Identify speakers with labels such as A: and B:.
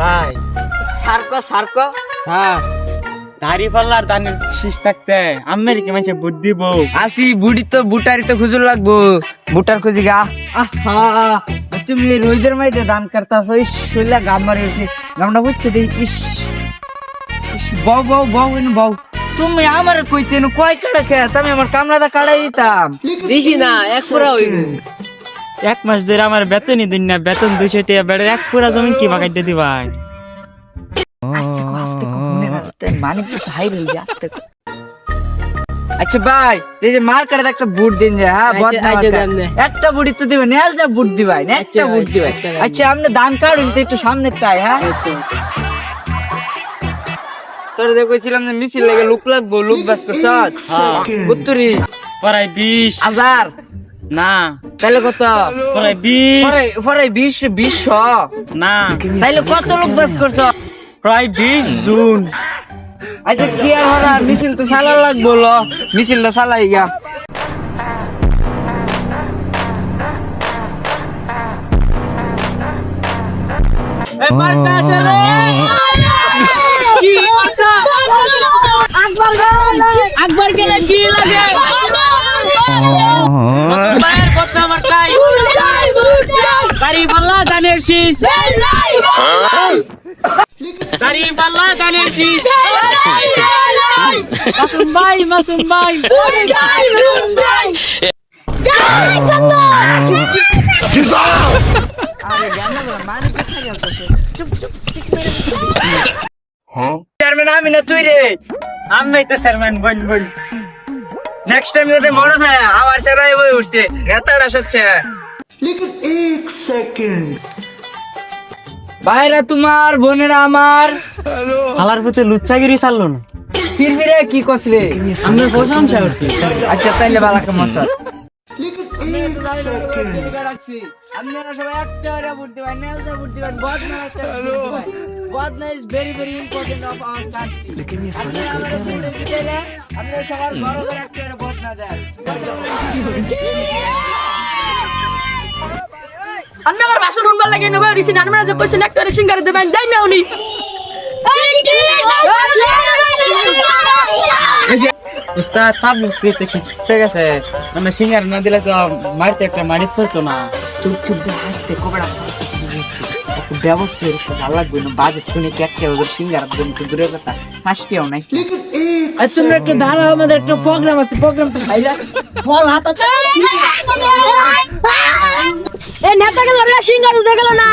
A: ভাই
B: SAARC
A: sir দাড়ি পাল্লার দানের শীষ থাকতে আমেরিকা মানুষে বুট দিব
B: আসি বুড়ি তো বুটারি তো খুঁজুর লাগবো বুটার খুঁজি গা তুমি রোজের মাইতে দান করতাছ ওই শৈলা গাম মারি উঠছি গামটা বুঝছে দেই ইস বউ বউ বউ এনে বউ তুমি আমার কইতে কয় কাটা খেত আমি আমার কামলাটা কাটাই দিতাম
C: বেশি না এক পুরা হইব।
A: 1 মাস ধরে আমার বেতনই দিন না, বেতন 200 টাকা বেড়ে 1 পুরা জমি কি বাগাইতে দিবাই?
B: আস্তে মনে রাস্তে মানে কি ভাই রইলি আস্তে আচ্ছা ভাই এই যে মার্কেটে একটা বুট দিন যে হ্যাঁ একটা বুড়ি তো দিবেন নেল যা বুট দিবাই না একটা বুট দিবাই আচ্ছা আপনি দান কার্ড একটু সামনে তাই হ্যাঁ তোর দেখছিলাম যে মিছিল লাগে লুক লাগবো লুক বাস করছ বুত্তুরি
A: পরাই
B: 20,000
A: না,
B: তাইলে কত
A: পরাই 20
B: পরে 20
A: না,
B: তাইলে কত লোক বাস করছ
A: প্রায় 20 জুন।
B: আচ্ছা কি আর হরা মিছিল তো চালা লাগবো ল মিছিলটা চালাই গা
C: আকবর গেলে কি লাগে
A: দাড়ি পাল্লা দানের শীষ, দাড়ি পাল্লা দানের শীষ। মাসুম ভাই
B: চেয়ারম্যান আমি না তুই রে
A: আমি তো চেয়ারম্যান বল
B: নেক্সট টাইম যাতে মনে থাকে আমার সেরাই বই উঠছে এতটা সচ্ছে ভাইরা তোমার বোনেরা আমার
A: হালার প্রতি লুচ্চাগিরি চাললো না,
B: ফিরে কি করছিলে
A: আমি প্রশংসা করছি।
B: আচ্ছা তাইলে বালা কাম মশা আপনারা সবাই একটা করে ভোট দিবেন নেলদা ভোট দিবেন বদনা একটা ভোট দিবেন বদনা is very very important of our country আপনারা আমাদের ভোট দিলে আপনারা সবার ঘর ঘর একটা করে বদনা দেন
C: আমি আমার ভাষণ শুনবার লাগে নেবে রিসিন আমরা যে কইছেন একটা সিঙ্গারে দেবেন যাই না উনি
A: উস্তাদ পাবলিক পেতে ঠিক আছে, মানে সিঙ্গার না দিলে তো মারতে একটা মারি ফেলতো না।
B: চুপ চুপ দিয়ে হাসতে কবড়া একটু ব্যবস্থা রেখে ভালো লাগবে না বাজেট শুনে কি একটা ওদের সিঙ্গার জন্য তো দূরের কথা হাসতেও নাই আর তুমি একটা ধারা আমাদের একটা প্রোগ্রাম আছে প্রোগ্রাম তো খাইলাস ফল হাতে
C: এই নেতাকে ধরে সিঙ্গার দেখলো না